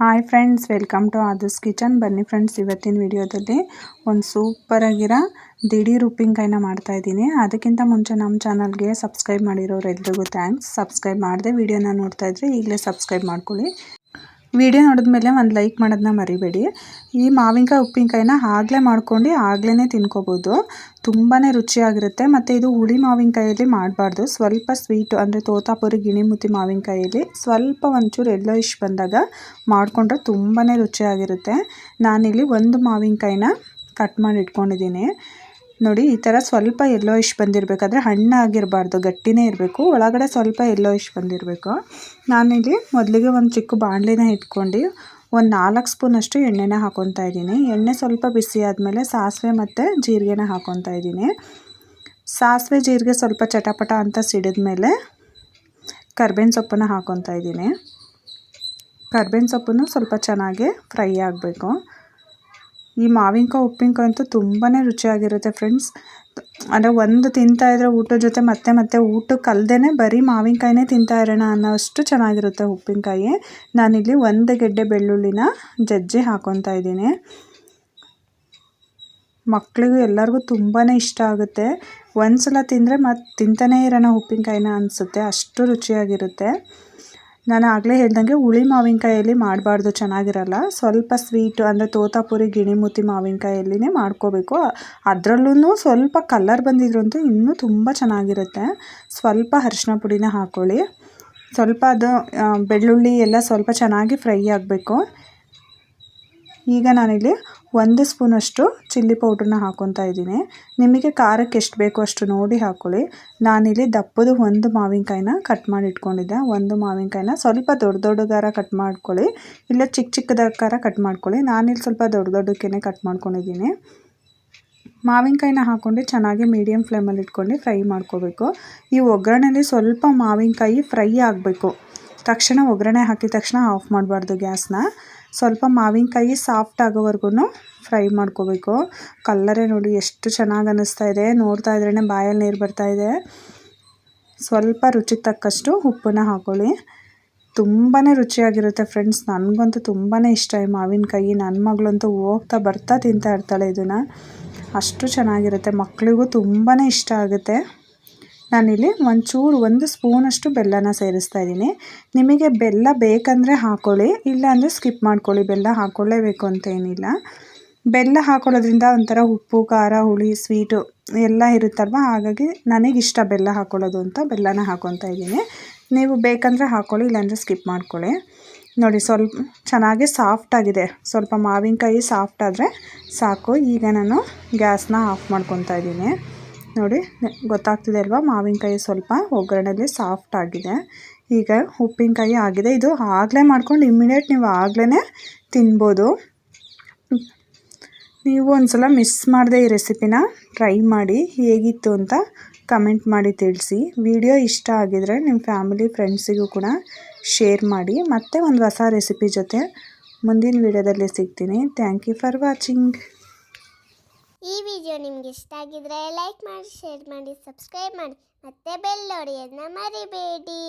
Hi friends, welcome to Aadhar's kitchen. ಬನ್ನಿ friends, ಇವತ್ತಿನ ವಿಡಿಯೋದಲ್ಲಿ ಒಂದು ಸೂಪರಾಗಿರೋ ದಿಢೀರ್ ಉಪ್ಪಿನಕಾಯಿನ ಮಾಡ್ತಾಯಿದ್ದೀನಿ. ಅದಕ್ಕಿಂತ ಮುಂಚೆ ನಮ್ಮ ಚಾನಲ್ಗೆ ಸಬ್ಸ್ಕ್ರೈಬ್ ಮಾಡಿರೋರು ಎಲ್ರಿಗೂ ಥ್ಯಾಂಕ್ಸ್. ಸಬ್ಸ್ಕ್ರೈಬ್ ಮಾಡಿದೆ ವಿಡಿಯೋನ ನೋಡ್ತಾ ಇದ್ರೆ ಈಗಲೇ ಸಬ್ಸ್ಕ್ರೈಬ್ ಮಾಡ್ಕೊಳ್ಳಿ. ವಿಡಿಯೋ ನೋಡಿದ್ಮೇಲೆ ಒಂದು ಲೈಕ್ ಮಾಡೋದನ್ನ ಮರಿಬೇಡಿ. ಈ ಮಾವಿನಕಾಯಿ ಉಪ್ಪಿನಕಾಯಿನ ಆಗಲೇ ಮಾಡ್ಕೊಂಡು ಆಗಲೇ ತಿನ್ಕೋಬೋದು. ತುಂಬಾ ರುಚಿಯಾಗಿರುತ್ತೆ. ಮತ್ತು ಇದು ಹುಳಿ ಮಾವಿನಕಾಯಲ್ಲಿ ಮಾಡಬಾರ್ದು. ಸ್ವಲ್ಪ ಸ್ವೀಟು ಅಂದರೆ ತೋತಾಪುರಿ ಗಿಣಿಮುತಿ ಮಾವಿನಕಾಯಲ್ಲಿ ಸ್ವಲ್ಪ ಒಂಚೂರು ಯೆಲ್ಲೋಯಿಶ್ ಬಂದಾಗ ಮಾಡಿಕೊಂಡ್ರೆ ತುಂಬಾ ರುಚಿಯಾಗಿರುತ್ತೆ. ನಾನಿಲ್ಲಿ ಒಂದು ಮಾವಿನಕಾಯಿನ ಕಟ್ ಮಾಡಿ ಇಟ್ಕೊಂಡಿದ್ದೀನಿ. ನೋಡಿ, ಈ ಥರ ಸ್ವಲ್ಪ ಯೆಲ್ಲೋಯಿಶ್ ಬಂದಿರಬೇಕಾದ್ರೆ ಹಣ್ಣಾಗಿರಬಾರ್ದು, ಗಟ್ಟಿನೇ ಇರಬೇಕು. ಒಳಗಡೆ ಸ್ವಲ್ಪ ಯೆಲ್ಲೋಯಿಶ್ ಬಂದಿರಬೇಕು. ನಾನಿಲ್ಲಿ ಮೊದಲಿಗೆ ಒಂದು ಚಿಕ್ಕ ಬಾಣಲಿನ ಇಟ್ಕೊಂಡು ಒಂದು 4 ಸ್ಪೂನಷ್ಟು ಎಣ್ಣೆನ ಹಾಕ್ಕೊತಾ ಇದ್ದೀನಿ. ಎಣ್ಣೆ ಸ್ವಲ್ಪ ಬಿಸಿ ಆದಮೇಲೆ ಸಾಸಿವೆ ಮತ್ತು ಜೀರಿಗೆನ ಹಾಕ್ಕೊತಾ ಇದ್ದೀನಿ. ಸಾಸಿವೆ ಜೀರಿಗೆ ಸ್ವಲ್ಪ ಚಟಪಟ ಅಂತ ಸಿಡಿದ ಮೇಲೆ ಕರ್ಬೇವಿನ ಸೊಪ್ಪನ್ನು ಹಾಕ್ಕೊತಾ ಇದ್ದೀನಿ. ಕರ್ಬೇವಿನ ಸೊಪ್ಪನ್ನು ಸ್ವಲ್ಪ ಚೆನ್ನಾಗಿ ಫ್ರೈ ಆಗಬೇಕು. ಈ ಮಾವಿನಕಾಯಿ ಉಪ್ಪಿನಕಾಯಿ ಅಂತೂ ತುಂಬಾ ರುಚಿಯಾಗಿರುತ್ತೆ ಫ್ರೆಂಡ್ಸ್. ಅಂದರೆ ಒಂದು ತಿಂತಾಯಿದ್ರೆ ಊಟದ ಜೊತೆ ಮತ್ತೆ ಊಟಕ್ಕೆ ಅಲ್ಲದೇ ಬರೀ ಮಾವಿನಕಾಯಿನೇ ತಿಂತಾ ಇರೋಣ ಅನ್ನೋಷ್ಟು ಚೆನ್ನಾಗಿರುತ್ತೆ ಉಪ್ಪಿನಕಾಯಿ. ನಾನಿಲ್ಲಿ 1 ಗೆಡ್ಡೆ ಬೆಳ್ಳುಳ್ಳಿನ ಜಜ್ಜಿ ಹಾಕ್ಕೊತಾ ಇದ್ದೀನಿ. ಮಕ್ಕಳಿಗೂ ಎಲ್ಲರಿಗೂ ತುಂಬಾ ಇಷ್ಟ ಆಗುತ್ತೆ. ಒಂದು ಸಲ ತಿಂದರೆ ಮತ್ತೆ ತಿಂತಾನೇ ಇರೋಣ ಉಪ್ಪಿನಕಾಯಿನ ಅನಿಸುತ್ತೆ, ಅಷ್ಟು ರುಚಿಯಾಗಿರುತ್ತೆ. ನಾನು ಆಗಲೇ ಹೇಳ್ದಂಗೆ ಹುಳಿ ಮಾವಿನಕಾಯಲ್ಲಿ ಮಾಡಬಾರ್ದು, ಚೆನ್ನಾಗಿರಲ್ಲ. ಸ್ವಲ್ಪ ಸ್ವೀಟು ಅಂದರೆ ತೋತಾಪುರಿ ಗಿಣಿಮುತಿ ಮಾವಿನಕಾಯಲ್ಲಿನೇ ಮಾಡ್ಕೋಬೇಕು. ಅದರಲ್ಲೂ ಸ್ವಲ್ಪ ಕಲರ್ ಬಂದಿದ್ರಂತೂ ಇನ್ನೂ ತುಂಬ ಚೆನ್ನಾಗಿರುತ್ತೆ. ಸ್ವಲ್ಪ ಅರಿಶಿನ ಪುಡಿನ ಹಾಕ್ಕೊಳ್ಳಿ. ಸ್ವಲ್ಪ ಅದು ಬೆಳ್ಳುಳ್ಳಿ ಎಲ್ಲ ಸ್ವಲ್ಪ ಚೆನ್ನಾಗಿ ಫ್ರೈ ಆಗಬೇಕು. ಈಗ ನಾನಿಲ್ಲಿ 1 ಸ್ಪೂನಷ್ಟು ಚಿಲ್ಲಿ ಪೌಡ್ರನ್ನ ಹಾಕ್ಕೊತಾ ಇದ್ದೀನಿ. ನಿಮಗೆ ಖಾರಕ್ಕೆ ಎಷ್ಟು ಬೇಕೋ ಅಷ್ಟು ನೋಡಿ ಹಾಕ್ಕೊಳ್ಳಿ. ನಾನಿಲ್ಲಿ ದಪ್ಪದು ಒಂದು ಮಾವಿನಕಾಯಿನ ಕಟ್ ಮಾಡಿ ಇಟ್ಕೊಂಡಿದ್ದೆ. ಒಂದು ಮಾವಿನಕಾಯಿನ ಸ್ವಲ್ಪ ದೊಡ್ಡಗಾರ ಕಟ್ ಮಾಡ್ಕೊಳ್ಳಿ, ಇಲ್ಲ ಚಿಕ್ಕದಾಕಾರ ಕಟ್ ಮಾಡ್ಕೊಳ್ಳಿ. ನಾನಿಲ್ಲಿ ಸ್ವಲ್ಪ ದೊಡ್ಡಕ್ಕೇ ಕಟ್ ಮಾಡ್ಕೊಂಡಿದ್ದೀನಿ. ಮಾವಿನಕಾಯಿನ ಹಾಕ್ಕೊಂಡು ಚೆನ್ನಾಗಿ ಮೀಡಿಯಮ್ ಫ್ಲೇಮಲ್ಲಿ ಇಟ್ಕೊಂಡು ಫ್ರೈ ಮಾಡ್ಕೋಬೇಕು. ಈ ಒಗ್ಗರಣೆಯಲ್ಲಿ ಸ್ವಲ್ಪ ಮಾವಿನಕಾಯಿ ಫ್ರೈ ಆಗಬೇಕು. ತಕ್ಷಣ ಒಗ್ಗರಣೆ ಹಾಕಿದ ತಕ್ಷಣ ಆಫ್ ಮಾಡಬಾರ್ದು ಗ್ಯಾಸ್ನ. ಸ್ವಲ್ಪ ಮಾವಿನಕಾಯಿ ಸಾಫ್ಟ್ ಆಗೋವರೆಗೂ ಫ್ರೈ ಮಾಡ್ಕೋಬೇಕು. ಕಲ್ಲರೇ ನೋಡಿ ಎಷ್ಟು ಚೆನ್ನಾಗಿ ಅನ್ನಿಸ್ತಾ ಇದೆ, ನೋಡ್ತಾ ಇದ್ರೇ ಬಾಯಲ್ಲಿ ನೀರು ಬರ್ತಾಯಿದೆ. ಸ್ವಲ್ಪ ರುಚಿಗೆ ತಕ್ಕಷ್ಟು ಉಪ್ಪನ್ನ ಹಾಕ್ಕೊಳ್ಳಿ. ತುಂಬಾ ರುಚಿಯಾಗಿರುತ್ತೆ ಫ್ರೆಂಡ್ಸ್. ನನಗಂತೂ ತುಂಬಾ ಇಷ್ಟ ಈ ಮಾವಿನಕಾಯಿ. ನನ್ನ ಮಗಳಂತೂ ಹೋಗ್ತಾ ಬರ್ತಾ ತಿಂತಾ ಇರ್ತಾಳೆ ಇದನ್ನು, ಅಷ್ಟು ಚೆನ್ನಾಗಿರುತ್ತೆ. ಮಕ್ಕಳಿಗೂ ತುಂಬಾ ಇಷ್ಟ ಆಗುತ್ತೆ. ನಾನಿಲ್ಲಿ 1 ಸ್ಪೂನಷ್ಟು ಬೆಲ್ಲನ ಸೇರಿಸ್ತಾ ಇದ್ದೀನಿ. ನಿಮಗೆ ಬೆಲ್ಲ ಬೇಕಂದರೆ ಹಾಕ್ಕೊಳ್ಳಿ, ಇಲ್ಲಾಂದರೆ ಸ್ಕಿಪ್ ಮಾಡ್ಕೊಳ್ಳಿ. ಬೆಲ್ಲ ಹಾಕ್ಕೊಳ್ಳೇಬೇಕು ಅಂತ ಏನಿಲ್ಲ. ಬೆಲ್ಲ ಹಾಕ್ಕೊಳ್ಳೋದ್ರಿಂದ ಒಂಥರ ಉಪ್ಪು, ಖಾರ, ಹುಳಿ, ಸ್ವೀಟು ಎಲ್ಲ ಇರುತ್ತಲ್ವ, ಹಾಗಾಗಿ ನನಗಿಷ್ಟ ಬೆಲ್ಲ ಹಾಕ್ಕೊಳ್ಳೋದು ಅಂತ ಬೆಲ್ಲನ ಹಾಕ್ಕೊತಾ ಇದ್ದೀನಿ. ನೀವು ಬೇಕಂದರೆ ಹಾಕ್ಕೊಳ್ಳಿ, ಇಲ್ಲಾಂದರೆ ಸ್ಕಿಪ್ ಮಾಡ್ಕೊಳ್ಳಿ. ನೋಡಿ, ಸ್ವಲ್ಪ ಚೆನ್ನಾಗಿ ಸಾಫ್ಟಾಗಿದೆ. ಸ್ವಲ್ಪ ಮಾವಿನಕಾಯಿ ಸಾಫ್ಟ್ ಆದರೆ ಸಾಕು. ಈಗ ನಾನು ಗ್ಯಾಸ್ನ ಆಫ್ ಮಾಡ್ಕೊತಾ ಇದ್ದೀನಿ. ನೋಡಿ, ಗೊತ್ತಾಗ್ತಿದೆ ಅಲ್ವಾ, ಮಾವಿನಕಾಯಿ ಸ್ವಲ್ಪ ಒಗ್ಗರಣೆಯಲ್ಲಿ ಸಾಫ್ಟ್ ಆಗಿದೆ. ಈಗ ಉಪ್ಪಿನಕಾಯಿ ಆಗಿದೆ. ಇದು ಆಗಲೇ ಮಾಡ್ಕೊಂಡು ಇಮ್ಮಿಡಿಯೇಟ್ ನೀವು ಆಗಲೇ ತಿನ್ಬೋದು. ನೀವು ಒಂದು ಸಲ ಮಿಸ್ ಮಾಡದೆ ಈ ರೆಸಿಪಿನ ಟ್ರೈ ಮಾಡಿ, ಹೇಗಿತ್ತು ಅಂತ ಕಮೆಂಟ್ ಮಾಡಿ ತಿಳಿಸಿ. ವಿಡಿಯೋ ಇಷ್ಟ ಆಗಿದರೆ ನಿಮ್ಮ ಫ್ಯಾಮಿಲಿ ಫ್ರೆಂಡ್ಸಿಗೂ ಕೂಡ ಶೇರ್ ಮಾಡಿ. ಮತ್ತೆ ಒಂದು ಹೊಸ ರೆಸಿಪಿ ಜೊತೆ ಮುಂದಿನ ವಿಡಿಯೋದಲ್ಲಿ ಸಿಗ್ತೀನಿ. Thank you for watching. ಈ ವಿಡಿಯೋ ನಿಮಗೆ ಇಷ್ಟ ಆಗಿದ್ರೆ ಲೈಕ್ ಮಾಡಿ, ಶೇರ್ ಮಾಡಿ, ಸಬ್ಸ್ಕ್ರೈಬ್ ಮಾಡಿ, ಮತ್ತೆ ಬೆಲ್ ಹೊಡೆಯೋದನ್ನ ಮರಿಬೇಡಿ.